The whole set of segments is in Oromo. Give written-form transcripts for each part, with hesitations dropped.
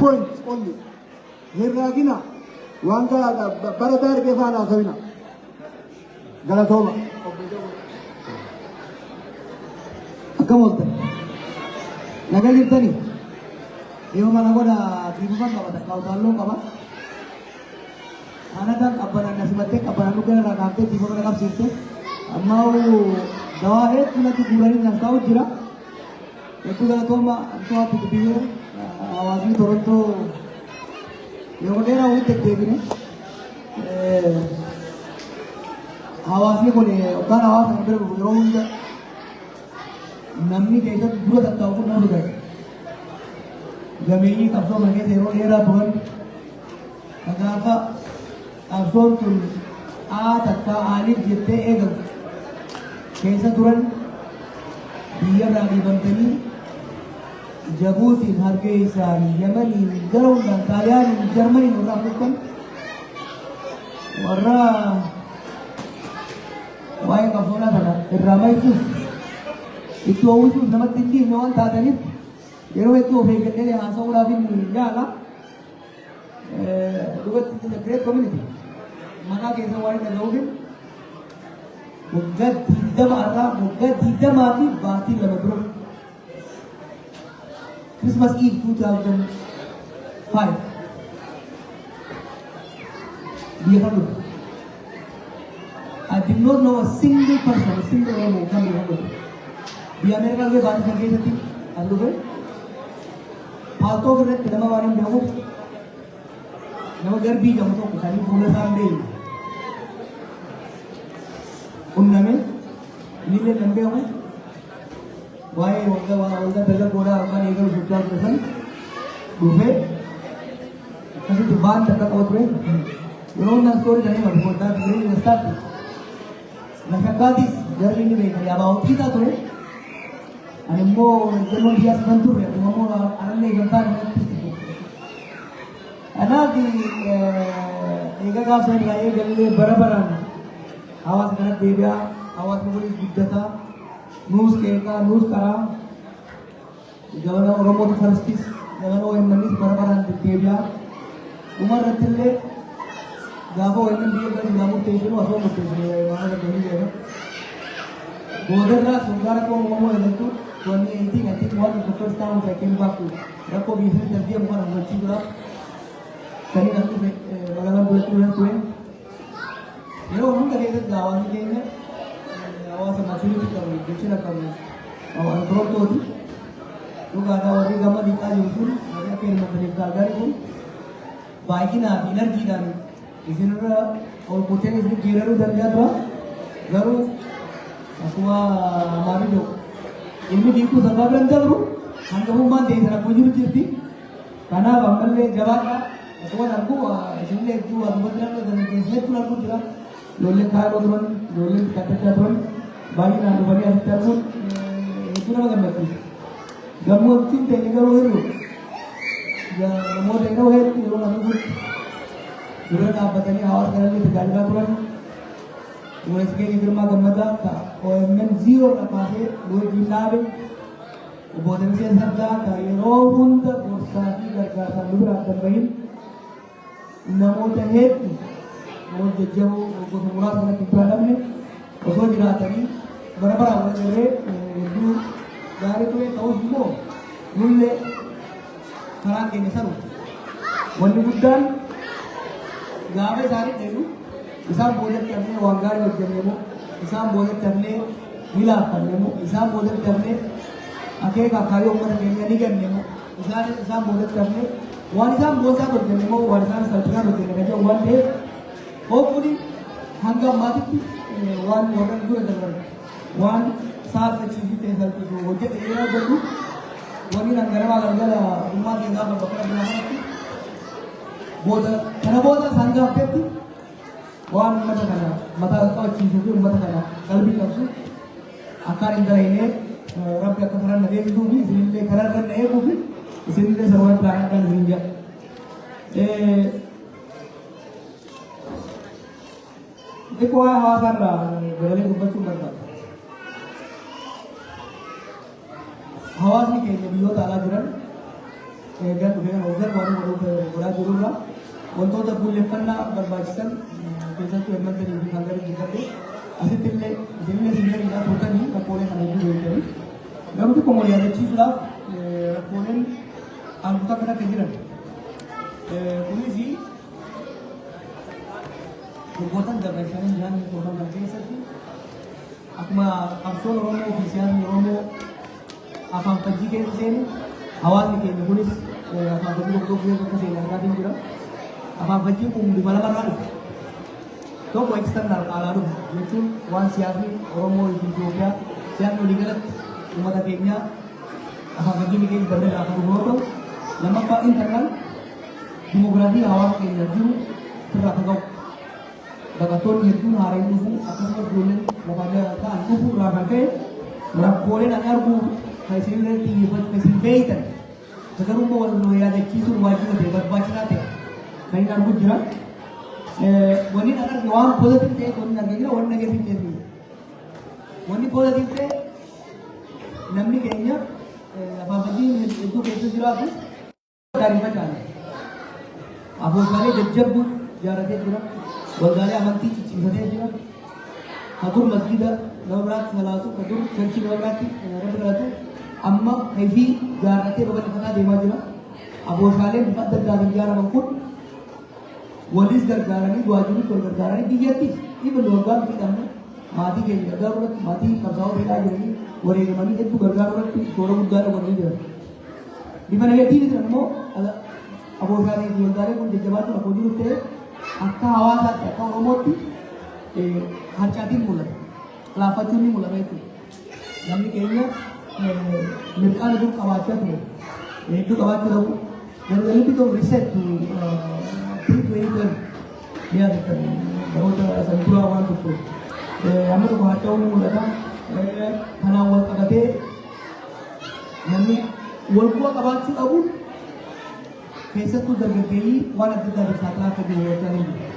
points only. Hirraagina waan bara darbe faana sabina. Galatoma. Akkam oltan. Nagaa jirtanii. Yoo mana godha diimumaan qaba takka utaaloo qaba. Ana kan qabbanaan asimattee qabbanaan dhugaa irraa kaaftee diimuma kana qabsiifte. Ammaa dawaa hedduu natti guuranii nyaaf taa'u jira. Hedduu galatooma ammoo haphatu biyyee hawaasni Torontoo yeroo dheeraa walitti deddeebine. Hawaasni kun yookaan hawaasa kan bira dhufu yeroo hunda namni keessatti dura tattaa'u kun nama dhugaa. Gameeyyii qabsoo kana keessa yeroo dheeraa turan gaafa qabsoon tun tattaa'aniif jettee eegamu keessa turan biyyarraa dhiibamtanii Jabuutiin hargee isaanii Yamaniin gara hundaan Xaaliyaaniin Jarmaniin irraa dhufan warra waa'ee qabsoonaa kana irraa maysuuf itti oowwisuuf namatti hin dhiifne waan taataniif yeroo hedduu of eeggadhee haasa'uudhaaf hin yaala. Dhugatti the great community manaa keessa waan hin dhaga'uuf waggaa 20 irraa waggaa 20 fi baatii 2 dura Christmas Eve 2005 biyya kan dhufu. I did not know a single person, a single Oromo kan biyya kan dhufu. Biyya Ameerikaa illee baatii kan keessatti as dhufe. Paaltoo irratti nama waan hin beekuuf nama garbii jedhamu tokko kan fuula isaa hin beekne qunname inni kan beeku waa'ee waggaa dargaggoodhaa yookaan eegalu socho'aa ture san dhufee akkasitti baan takka qaba ture yeroo hundaan stoorii jedhanii matu goddaa ture investiaatti na shakkaatis jarri inni beekan yaabaa hojjetaa ture. Ani immoo jennoon biyyaa sitan turre immoo anallee gamtaan kanaaf eega gaafsan irraa eegallee bara baraan hawaasa kanatti deebi'aa hawaasni kunis guddataa nuus qeeqaa nuus qaraa gabana Oromoota farstis gabana OMNs bara baraan deebi'aa dhuma irratti illee gaafa OMN biyya gadi naa murteessinu osoo murteessinu waan argatanii jira boodarraa sungaara koo uumamoo jedhamtu 2018 I think one of the first times I came back to Rakko Bihir dan dia bukan orang kecil lah. Kali nanti bagaimana boleh turun turun. Jadi orang dari itu gawan ini ni awak sama sini kita boleh bicara kami. Awak Toronto tu, juga ada orang gambar di Kali Usul, ada yang menteri kagar pun. Baiknya energi dan di sini orang putih ni kira tu dan dia tu, baru aku mari tu. Ilmu diku sebabnya baru, hanya rumah deh, cara punya cerita. Karena bangkal le jawab, aku aku, istilahnya itu aku betul betul dengan kisah tu aku juga. Lolen kaya betul, lolen kata betul. Bagi nanti bagi asal pun itu nama gambar tu. Gambar cinta ni kalau itu, ya gambar ni kalau itu orang nanti pun, orang apa tadi awal kerana ni terjadi apa pun. Mulai sekian rumah gambar dah, OMN zero lah pasal dua jilabe. Kemudian saya sabda kaya rohun tak bersati kerja luar terbaik. Namun terhad, namun jauh bermula dengan timbalan ni, osok jirat tadi berapa orang jadi itu dari tu yang tahu semua, nulle kerana kini saru. Wanita bukan, gawe sari dulu. Isam boleh करने वांगार और करने मो इसम boleh करने मिला करने मो इसम boleh करने आके का खायो मत नहीं करने मो इसम boleh करने वन इसम बोलता करने मो वन इसम सर्टिफिकेट होते हैं जो वन है hopefully हंगा माती वन मॉडल जो है वन साल से चीज़ ते सर्टिफिकेट हो जाए ये ना जरूर वही ना घर वाला गला उम्मा के ना बकरा बना बोला क्या बोला संगा पे Wan mata kau cium tu mata kana kalbi kapsu akar indra ini rab ka kafaran nade itu bi sini karar kan nae bu bi sini le sarwan plan kan hinja देखो हां कर रहा गले को बच्चों करता हवा में के लिए बियो ताला जरन eegaa dhufe kan hoggan waan godhaa jirurraa wantoota fuulleffannaa barbaachisan keessatti elementary fi kan gara jibbadde asitti illee isinillee signaliidhaa turtanii rakkoolee kana hedduu beektanii garuu xiqqoo moo yaadachiisuudhaaf rakkooleen aangoota kan akka jiran kunis gurgurtaan dabarshanii jiran torban kana keessatti akkuma qabsoon Oromoo fi siyaasni Oromoo afaan fajjii keessa seene hawaasni keenya kunis afaan fajjii tokko keessa akka seene argaatiin jira. Afaan fajjiin kun bifa lamarraa dhufe. Tokko eksternal alaa dhufe jechuun waan siyaasni Oromoo fi Itoophiyaa siyaasni walii galatti uummata keenya afaan fajjii keessa dabalee lafa dhufu yoo ta'u lammaffaa internal dimokiraasii hawaasa keenya jiru sirraa akka ga'u. Baqattoonni hedduun haaraan dhufu akkasumas ijoolleen lafaa ta'an dhufu irraa kan ka'e rakkooleen ani argu kan isin irratti xiyyeeffatu kan isin beektan garuu immoo wal yaadachiisuun waajjira ta'e barbaachisaa ta'e kan hin argu jira. Wanni an arge waan positive ta'e wanni arge jira wanni negative ta'e jira. Wanni positive ta'e namni keenya afaan fajjiin hedduu keessa jiraatu gaarii faca'an. Abboommaalee jajjabduu ijaarratee jira. Waldaalee amantii cicciifatee jira. Hadur masjida nama biraatti salaatu, hadur cherchii nama biraatti nama biraatu amma hifii ijaarratee babal'ifataa deemaa jira. Abboommaaleen bifa adda addaatiin ijaaraman kun walis gargaaranii waajjirri wal gargaaranii biyyattiif dhibba loogaan fidhamne maatii keenya gargaaru irratti maatii qabsaa'oo fedhaa jiranii wareegamanii hedduu gargaaru irratti shoora guddaa qabatanii jiran. Bifa negatiivis immoo abboommaalee fi waldaalee kun jajjabaachuu akka hojii ta'e akka hawaasaatti akka Oromootti harcaatiin mul'ata. Laaffachuun ni mul'ata jechuudha. Namni keenya mirqaan hedduu qabaachaa ture. Hedduu qabaachuu dhabu. Gargaarri bitoo riseet pre-2012 yaadatan baroota santuraa waan tokko amma tokko harca'uu ni mul'ata. Kanaan wal qabatee namni wal bu'a qabaachuu dhabuun keessattuu dargaggeeyyii waan adda addaa saaxilaa akka jiru yookaan hin jiru.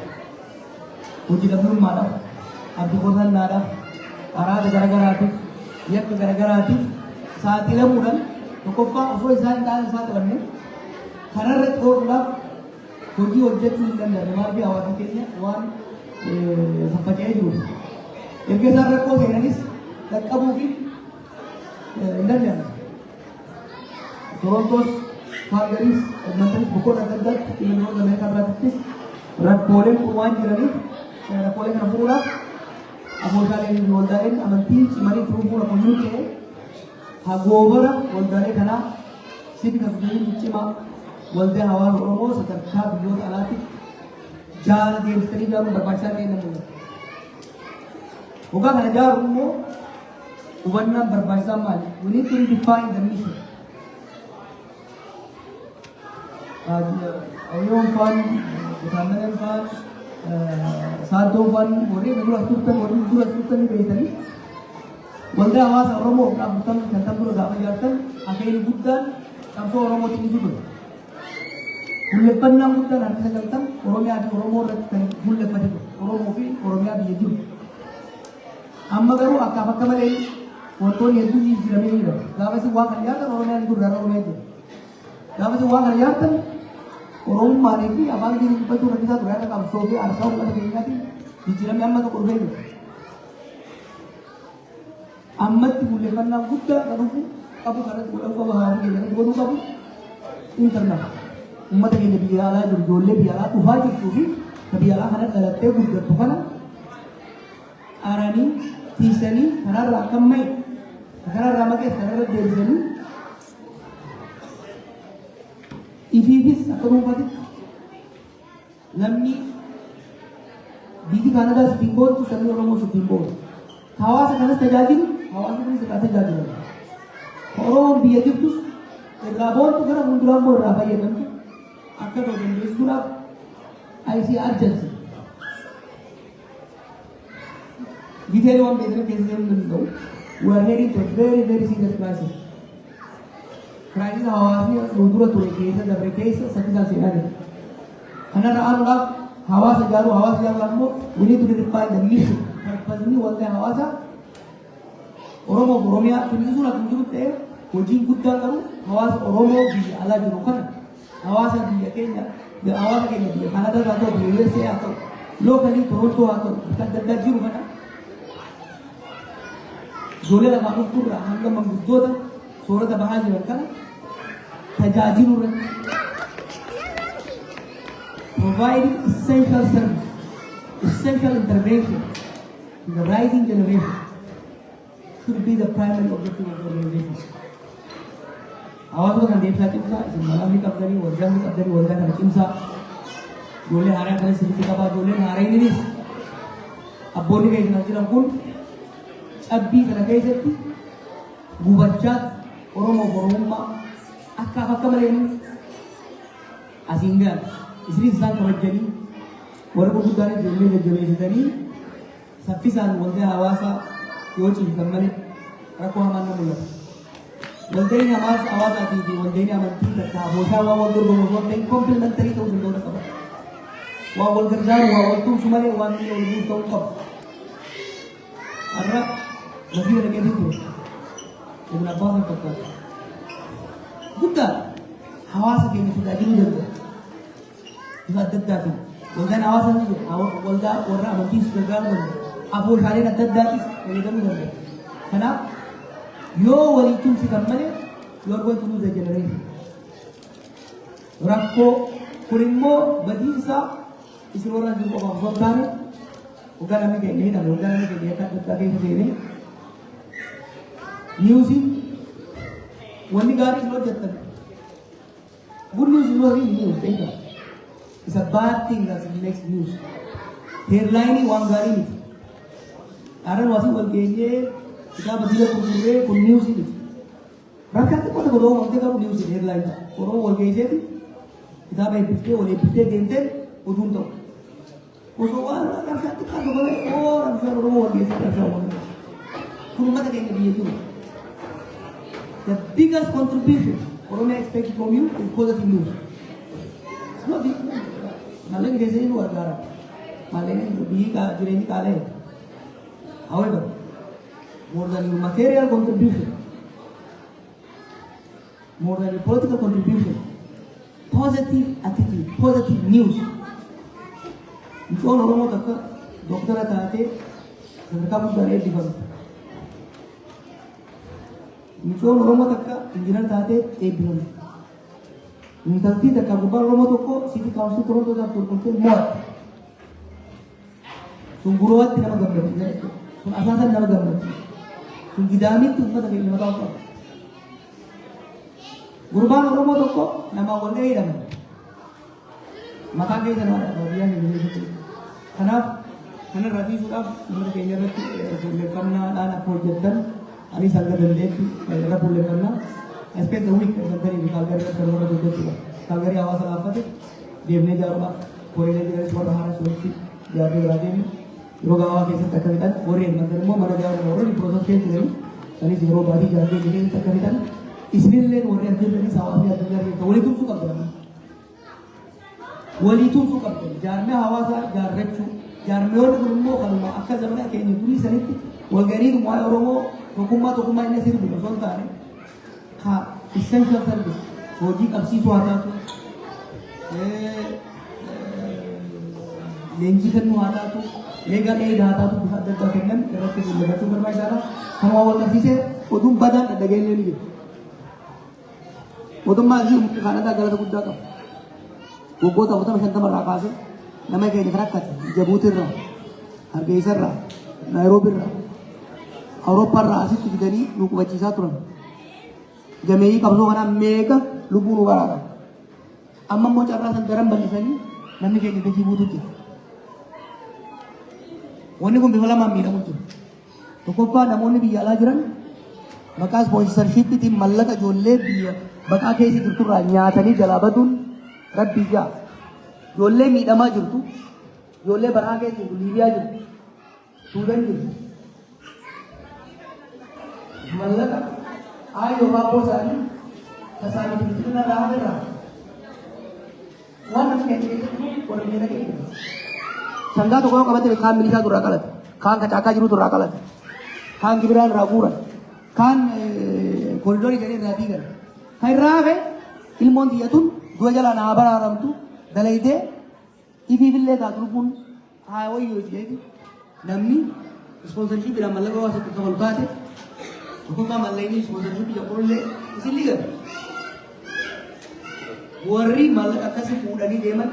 Hojii dhabdummaadhaaf, abdii qotannaadhaaf, araada garagaraatiif, yakka garagaraatiif saaxilamuudhaan tokkoffaa osoo isaan hin taane saaxilamne kanarratti ooluudhaaf hojii hojjechuu hin dandeenye maal fi hawaasa keenya waan faffaca'ee jiru. Erga isaan rakkoo seenanis dhaqqabuu fi hin dandeenye. Torontoos Kaagaris mantanis bukoon adda addaatti ilmoota Ameerikaa biraattis rakkooleen kun waan jiraniif rakkoolee kana furuudhaaf abboommaaleen waldaaleen amantii cimanii turuu fuula kunnuu ta'e hagoobara waldaalee kanaa sibiila fi cimaa waldaa hawaasa Oromoo sadarkaa biyyoota alaatti jaala deemsitanii ijaaruun barbaachisaa ta'e namni. Waggaa kana ijaaruun immoo hubannaan barbaachisaa maali? We need to redefine the mission. Ayyoon faan, Butaandaleen faan, Saaddoon faan, warreen dura turtan, warreen dura turtan ni beekanii. Waldaa hawaasa Oromoo dhaabbataan kan dura gaafa ijaartan akeekni guddaan qabsoo Oromootiin ni ture. Fuulleffannaan guddaan harkisa galtan Oromiyaa fi Oromoo irratti kan fuulleffate ture. Oromoo fi Oromiyaa biyya jiru. Amma garuu akka malee wantoonni hedduun jijjiiramanii jiru. Gaafasi waan kana ijaartan Oromiyaan ni gurgurara Oromiyaa jiru. Gaafasi waan kana ijaartan Oromummaanii fi afaan keenya dubbachuu rakkisaa ture akka qabsoo fi aarsaa uummata keenyaatiin jijjiiramee amma tokko dhufee jiru. Ammatti fuulleffannaan guddaa kan dhufu qabu kanatti godhuu qabu hawaasa keenyatti godhuu qabu internal. Uummata keenya biyya alaa jiru ijoollee biyya alaa dhufaa jirtuu fi biyya alaa kana dhalattee guddattu kana aranii tiisanii kanarraa akka ma'i kanarraa maqees kanarra deebisanii ifiifis akka dhuunfaatitti namni biyyi Kaanadaa sittiin boontu sabni Oromoo sittiin boontu. Hawaasa kanas tajaajilu hawaasa kanas irraa tajaajilamu. Oromoon biyya jirtus irraa boontu gara fuulduraan immoo irraa fayyadamtu akka ta'u dandeessisuudhaaf ayisii arjansi. Detail waan beekanii keessa deemuu danda'u. We are heading to a very serious crisis. Crisis hawaasni fuuldura ture keessa dabre keessa saffisaan seenaa jira. Kanarra aanuudhaaf hawaasa ijaaruudhaaf immoo we need to redefine the mission. Purpose waldaa hawaasa Oromoo fi Oromiyaa kunnisuun akkuma jiru ta'e hojiin guddaan qabu hawaasa Oromoo biyya alaa jiru kana hawaasa biyya keenya hawaasa keenya biyya Kanada haa ta'u biyya USA haa ta'u lookalii Torontoo haa ta'u bakka adda addaa jiru kana ijoollee lamaan dhufurraa hanga manguddoota soorata bahaa jiran kana tajaajilu irratti providing essential service, essential intervention to the rising generation should be the primary objective of the organization. Hawaasa kan deemsaa cimsaa, isin malaamni qabdanii, waldaa kana cimsaa, ijoollee haaraa kana sirriitti qabaa, ijoolleen haarayninis abboonni keessan jiran kun cabbii kana keessatti gubachaa Oromoo Oromummaa akka malee asiin gahan isinis isaan kabajanii warra gurguddaan ijoollee jajjabeessitanii saffisaan waldaa hawaasaa yoo cimsan malee rakkoo hamaan na mul'ata. Waldaan hawaasaatii fi waldaan amantii takka booshaa waa wal dorgomu osoo ta'in komplimentarii ta'uu danda'u qaba. Waa wal gargaaru waa wal tumsu malee waan biyya wal buusu ta'uu qaba. Har'a lafii wal dhageetti ture. Ibn Abbas fakkaata. Guddaa hawaasa keenya tajaajiluu danda'a. Bifa adda addaatiin waldaan hawaasaa ni jira. Waldaa warra amantiis gargaaruu danda'a. Afooshaaleen adda addaatis fayyadamuu danda'a. Kanaaf yoo walii tumsitan malee you are going to lose the generation. Rakkoo kun immoo badiinsa isin warra jiru qofaaf osoo hin taane waggaa namni keenya hidhame waggaa namni keenya akka adda addaa keessa seenee niwusiin wanni gaarii isin hojjettan good news is not really news, beeka. It's a bad thing that makes news. Headline waan gaarii miti. Aaran waasii wal geenyee kitaaba biyya gurgurree kun news miti. Rakkaatti qoota godhoo wantee garuu news headline ta'a. Oromoo wal geesseeti kitaaba eebbiftee wal eebbiftee deemteen oduun ta'u. Osoo waan rakkaatti qaatu godhee ramshaan Oromoo wal geessee ramshaan wal geessee. Kun uummata keenya biyya jiru. The biggest contribution Oromia expects from you is positive news. It's not big. Maleen keessa jiru gargaara. Maleen biyyi jireenyi qaala'e. However, more than your material contribution, more than your political contribution, positive attitude, positive news. Misoon Oromoo takka doktara taatee sadarkaa guddaan eebbifamte. Misoon Oromoo takka injiinar taatee eebbifamte. Intaltii takka gubbaan Oromoo tokko City Council Torontoo taatu tolfamtee mo'atte. Sun guroowwatti nama gammachiisa jechuudha. Sun asaasan nama gammachiisa. Kun gidaamitti uummata keenya mataa qaba. Gurbaan Oromoo tokko nama wallee hidhama. Maqaa keessa nama dhaaba biyyaa keenya keessatti. Kanaaf kanarraa dhiisuudhaaf uummata keenya irratti fuulleffannaa akka hojjettan anis hanga dandeetti irra fuulleffannaa. Expect the week santanii fi kaalgarii irratti karoora hojjechuudha. Kaalgarii hawaasa laaffate deemnee ijaaruudhaaf koreelee jiranis warra haara sootti ijaarree biraa deemne. Yeroo gabaabaa keessatti akka fixan warri heddummatan immoo mana ijaaruu warri piroosas keessa jiranii sanis yeroo baatii ijaarree keessatti akka fixan isinillee warri addunyanis hawaasni addunyaa keessa walii tumsuu qabdan. Walii tumsuu qabdan. Jaarmee hawaasaa jaarrachuu jaarmeewwan kun immoo kanuma akka zamana keenya durii sanitti walgariin waa'ee Oromoo tokkummaa inni sirbi osoo hin taane haa essential service hojii qabsiisuu haa taatu leenjii kennuu haa taatu leegaa dheedaa haa taatu bifa adda addaa kennan irratti fuulleffachuu barbaachisaadha. Kanuma wal qabsiisee oduun badaan dhageenyee ni jiru. Mootummaa fi Kaanadaa galata guddaa qaba. Waggoota 50 irraa kaasee nama keenya kan akkati Jabuutii irraa, Hargeysa irraa, Naayiroobii irraa, Awurooppaa irraa asitti fidanii nu qubachiisaa turan. Gameeyyii qabsoo kanaa meeqa lubbuu nu baraara. Amma immoo carraa san daran bal'isanii namni keenya gadi buutu jira. Wanni kun bifa lamaan miidhamu jiru. Tokkoffaa namoonni biyya alaa jiran maqaa ispoonsarshiippiitiin mallaqa ijoollee biyya baqaa keessa jirturraa nyaatanii jalaa baduun rabbii jaa. Ijoollee miidhamaa jirtu, ijoollee baqaa keessa jirtu, Liibiyaa jirtu, Suudaan jirtu. Mallaqa aayoo baaboo isaanii tasaanii bilchina irraa irraa waan namni keenya keessatti waliin miidha keenya. Sangaa tokko yoo qabate kaan milishaa turraa qalate, kaan kacaakaa jiru turraa qalate, kaan gibiraan irraa guuran, kaan koridoorii gadee irraa diigan. Kan irraa hafe ilmoon xiyyatuun dua jalan abang aram tu dalai deh ibu bille tak terupun hai woi yo jadi namni sponsorship ila malah bawa satu kawan kate aku kan malah ini sponsorship ya boleh isi liga worry malah atas udah ni deman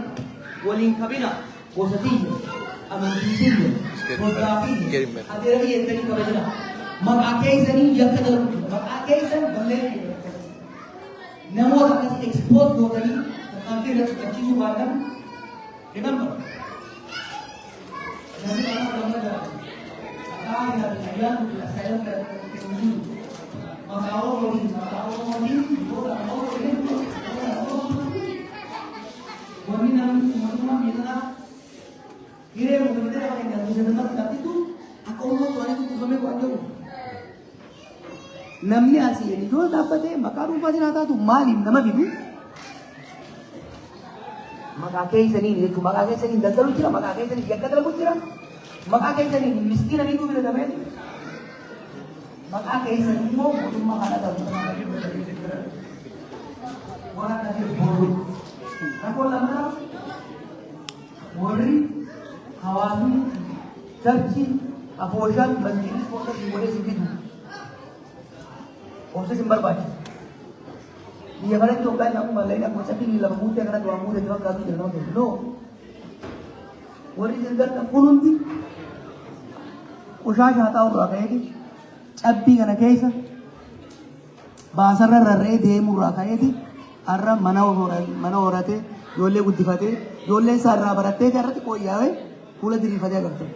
walling kabina positif aman tinggi fotografi ada lagi yang tadi kau bilang mak akai seni yang kadar mak akai sen boleh namo akan export dua kali tetapi dah kecil juga remember nanti kalau ada ada yang saya terus makau ini Wani namun kita kira mungkin kita akan yang bisa dengar tapi itu aku mau soalnya itu sampai wajar. Namanya asli ini dua dapat maka rupa sih nata tu malim nama bidu. Maka kayak ini itu maka kayak ini dah terlalu cira maka kayak ini jaga terlalu cira maka kayak ini mesti nabi itu bila dapat. Maka kayak ini mau cuma ada dalam orang tadi bodoh. Aku lama worry hawani churchi abortion banjiri kota di boleh segitu kota sembar baca dia kalau coba aku malai aku cakap ni lagu muda kerana dua muda juga kami jangan tu no worry jangan aku nanti usah tahu berapa ini cabbi kerana kaisa bahasa rare deh murah kayak ini arra mana orate jolle guddifate jolle sarra baratte jarrati koy yawe kula dirifate agarte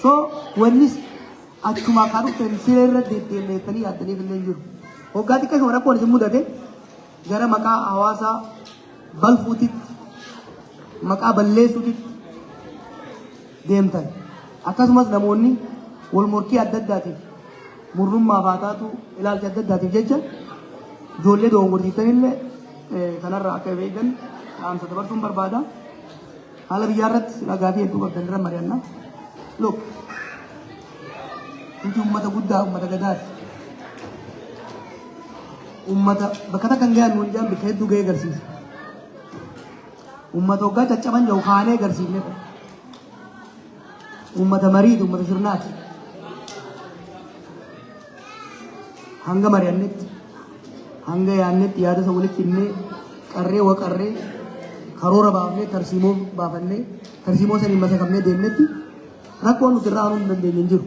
so when this achuma karu pensile dete me tani atani benjur hogati ka hora pol jumudate gara maka awasa bal futit maka balle sutit demtan akasumas namonni wal murki addaddati murrumma fatatu ilal addaddati jecha jolle dongortitanille kanarra akka vegan amsa dabartum barbada hala biyarat lagafi entu gandra marianna look intu ummata gudda ummata gadat ummata bakata kangan munjam bikhedu ge garsis ummata ga chachaban jau khane garsine ummata marid ummata sirnat hanga mariannit hanga yaanne yaada sa walitti inne qarree wa qarree karoora baafne tarsiimoo baafanne tarsiimoo sanii masa qabnee deemnetti rakkoon nuti irraa haaluu hin dandeenye hin jiru.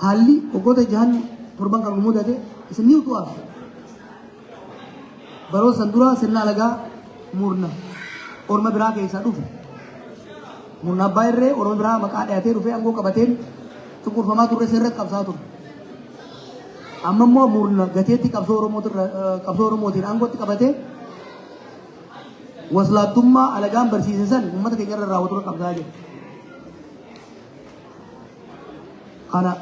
Haalli waggoota jahan torban kan mudate isin ni utu'aaf baroo san dura sirna alagaa murna orma biraa keessaa dhufe murna abbaa irree orma biraa maqaa dhayatee dhufe angoo qabateen cunqurfamaa turre sirratti qabsaa ture. amma immoo murna gateetti qabsoo oromootiin aangootti qabatee waslaattummaa alagaan barsiise san uummata keenya irra raawwatu qabsaa jira. Kana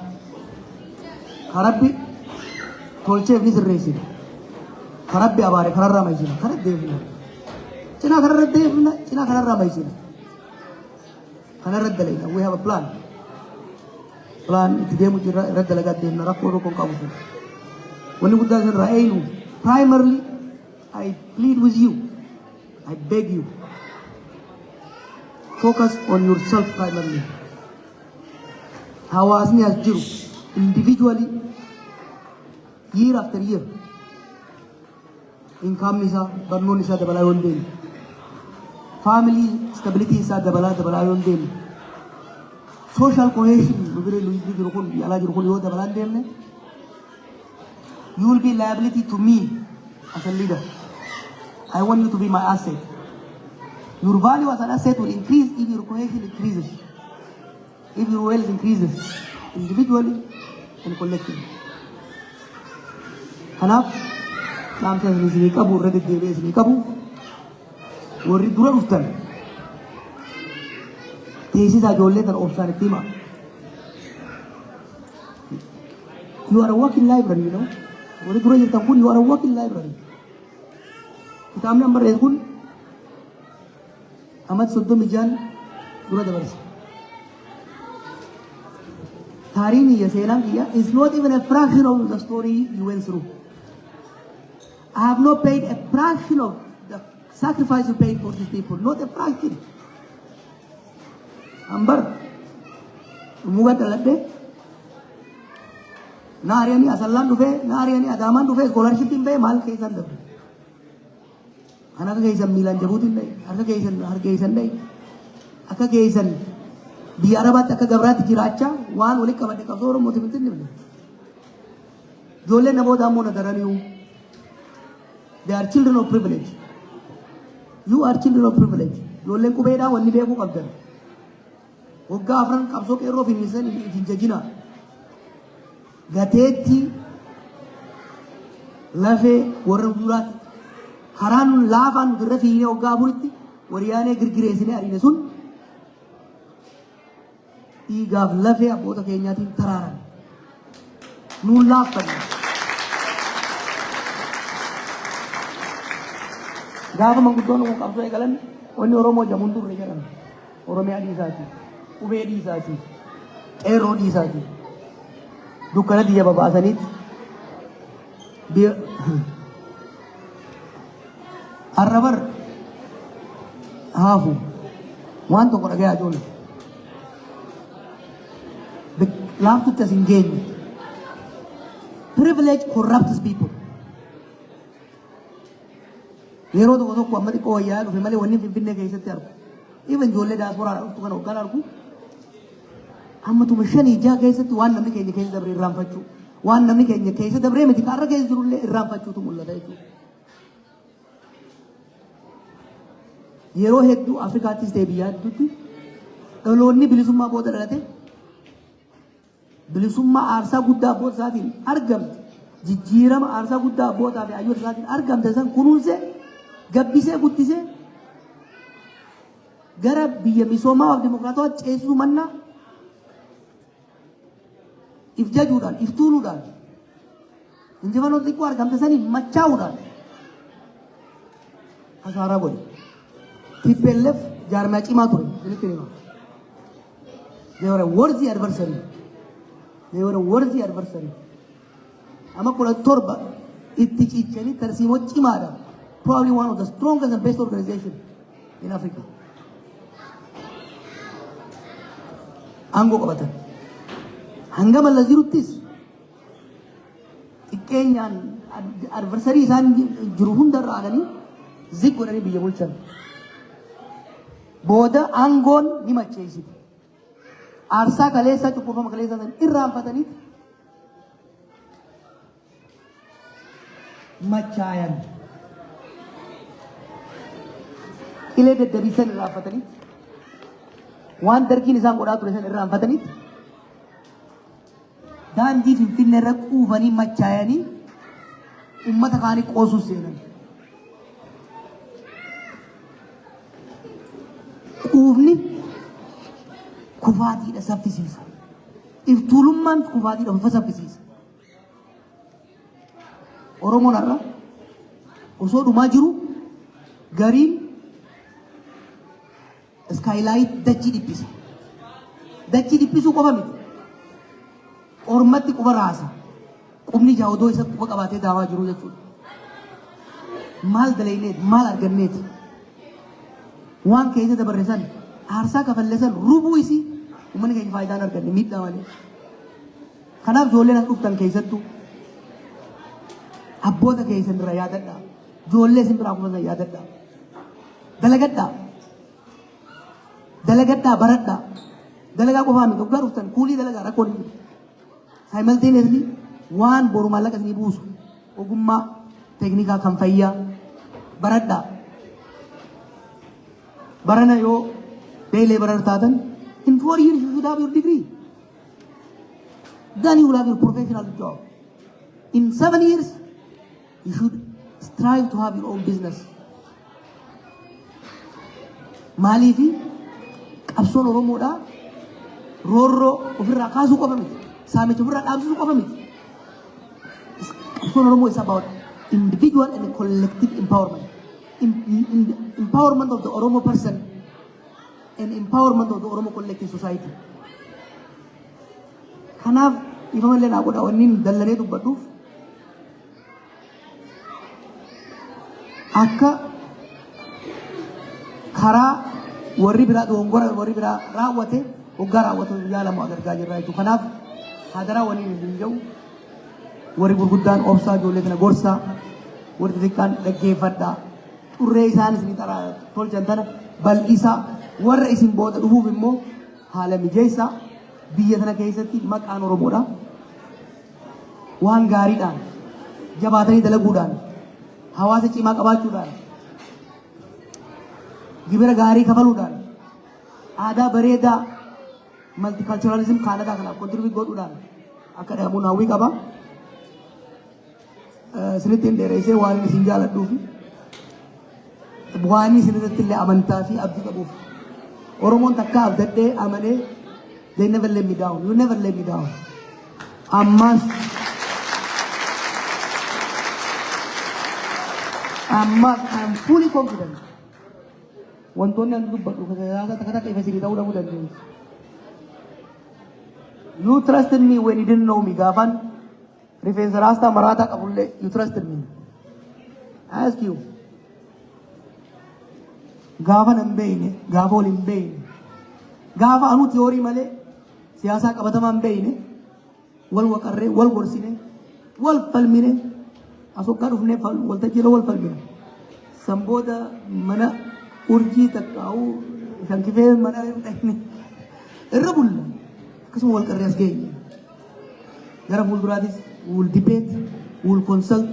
karabbi tolcheef ni sirreessina. Karabbi abaare kanarraa maysina. Kana deemina. Cinaa kanarra deemina. Cinaa kanarraa maysina. Kanarra dalayna. We have a plan. Plan itti deemu irra dalagaa deemna rakkoo tokkoon qabu sun. Wanni guddaa isinirraa eenyu primarily I plead with you. I beg you. Focus on yourself primarily. Hawaasni as jiru individually year after year income isaa barnoon isaa dabalaa yoo deemu family stability isaa dabalaa yoo deemu social cohesion nubire luyi jiru kun yaalaa jiru kun yoo dabalaa deemne you will be liability to me as a leader. I want you to be my asset. Your value as an asset will increase if your cohesion increases. If your wealth increases individually and collectively. Kanaaf dhaamsa isinii qabu irra deddeebi'ee isinii qabu warri dura dhuftan teessisa ijoollee tan obsaan itti hima. You are a working library, you know. Warri dura jirtan kun you are a working library. Kitaabni amma barreessu kun amat 36 dura dabarse. Tarini ya seenaan kiyya is not even a fraction of the story you went through. I have not paid a fraction of the sacrifice you paid for these people, not a fraction. Ambar, muga talade. Nariani asalan dufe, nariani adaman dufe, scholarship timbe mal kaisan dufe. Anak kaisan Milan jabutin dai, anak kaisan dai, anak kaisan di Arabat anak gabrat jiracha, wan ulik kabade kabzoro motivatin dai. Jole nabo damu nadaraniu. They are children of privilege. You are children of privilege. Jole kubeda wani beku kabdan. Wagga afran kabso kero finisan jinjajina. Gateetti lafee warra durat haraan laafaan dirra fiinee waggaa buritti wariyaanee girgireessinee ariine sun dhiigaaf lafee abboota keenyaatiin taraaran nuun laaffanne. Gaafa manguddoon kun qabsoo eegalan wanni Oromoo jamuun turre jedhama. Oromiyaa dhiisaati, qubee dhiisaati, qeerroo dhiisaati. Dukkana diya babaasanit arrabar haafu waan tokko dhagaya joona laaftutti as hin geenye. Privilege corrupts people. Yeroo tokko tokko amma xiqqoo wayyaa dhufe malee wanni Finfinnee keessatti argu. Even ijoollee diaasporaa dhuftu kana hoggaan argu. Amma tuma shanii jaha keessatti waan namni keenya keessa dabree irraanfachuu. Waan namni keenya keessa dabree miti kaarra keessa jirullee irraanfachuutu mul'ata jechuudha. Yeroo hedduu Afrikaattis ta'e biyya hedduutti dhaloonni bilisummaa booda dhalate bilisummaa aarsaa guddaa abboota isaatiin argamte jijjiirama aarsaa guddaa abbootaa fi hayyoota isaatiin argamte san kunuunse gabbisee guddisee gara biyya misoomaa fi dimokiraatawaa ceesisuu mannaa if jajuudhaan if tuuluudhaan injifannoo xiqqoo argamte saniin machaa'uudhaan hasaaraa godhe. TPLF jaarmaa cimaa ture isinitti hima. They were a worthy adversary. They were a worthy adversary. Amma kudha torba itti cichanii tarsiimoo cimaadha. Probably one of the strongest and best organization in Africa. Aangoo qabatan. Hanga malla jiruttis xiqqeenyaan adversarii isaan jiru hundarra aananii zig godhanii biyya bulchan. Booda aangoon ni macheessiti. Aarsaa kaleessaa cunqurfama kaleessaa san irraanfatanii machaayan. Qilee daddabiisan irraanfatanii waan dargiin isaan godhaa ture san irraanfatanii daandii Finfinnee irra quufanii machaayanii uummata kaanii qoosuu seenan. Quufni kufaatiidha saffisiisa. Iftuulummaan kufaatiidha ufa saffisiisa. Oromoon har'a osoo dhumaa jiru gariin iskaayilaayit dachii dhiphisa. Dachii dhiphisuu qofa miti. Ormatti quba raasa. Qubni jaawdoo isa quba qabaatee daawaa jiru jechuudha. Maal dalayneeti maal arganneeti. Waan keessa dabarresan aarsaa kafallesan rubuu isii uummanni keenya faayidaan arganne miidhaa malee. Kanaaf ijoolleen as dhuftan keessattuu abboota keessan irra yaadadhaa. Ijoollee isin biraa kunuunsan yaadadhaa. Dalagadhaa. Dalagadhaa baradhaa. Dalagaa qofaa miti waggaa dhuftan kuulii dalagaa rakkoo ni jiru. Simultaneously waan boru maallaqa isinii buusu ogummaa teeknikaa kan fayyaa baradhaa. Barana yo day laborer taatan in 4 years you should have your degree. Then you will have your professional job. In 7 years you should strive to have your own business. Maalifi qabsoon Oromoodha roorroo ofirraa kaasuu qofa miti. Saamicha ofirraa dhaabsisuu qofa miti. Qabsoon Oromoo is about individual and collective empowerment. Empowerment of the Oromo person and empowerment of the Oromo collective society. Kanaaf ifamallee naa godha wanni dallanee dubbadhuuf akka karaa warri biraa dogongora warri biraa raawwate hoggaa raawwatu yaalamu agargaa jirra jechuudha. Kanaaf hadaraa waliin hin jiru warri gurguddaan obsaa ijoollee kana gorsaa warri xixiqqaan dhaggeeffadhaa xurree isaanis ni tolchan tana bal'isaa warra isin booda dhufuuf immoo haala mijeessaa biyya tana keessatti maqaan Oromoodha waan gaariidhaan jabaatanii dalaguudhaan hawaasa cimaa qabaachuudhaan gibira gaarii kafaluudhaan aadaa bareedaa multiculturalism Kaanadaa kanaaf kontribuut godhuudhaan akka dhahamuun hawwii qaba. Sinittiin dheereessee waan isin jaaladhuufi waan isin irratti illee amantaa fi abdii qabuuf Oromoon takka abdadhee amanee they never let me down. You never let me down. Ammas I'm fully confident. Wantoonni an dubbadhu takka takka ifa sirii ta'uu dhabuu dandeessu. You trusted me when you didn't know me. Gaafan rifeensa raastaa maraataa qabullee you trusted me. I ask you. Gaafa nan beeyne, gaafa ol hin beeyne, gaafa anu tiyoorii malee siyaasaa qabatamaa hin beeyne, wal waqarree, wal gorsine, wal falmine, asokkaa dhufnee waltajjiirra wal falmine. San booda mana urjii takkaa'uu kan kifee mana irra bulla. Akkasuma wal qarree as geenye. Gara fuulduraatis we will debate, we will consult.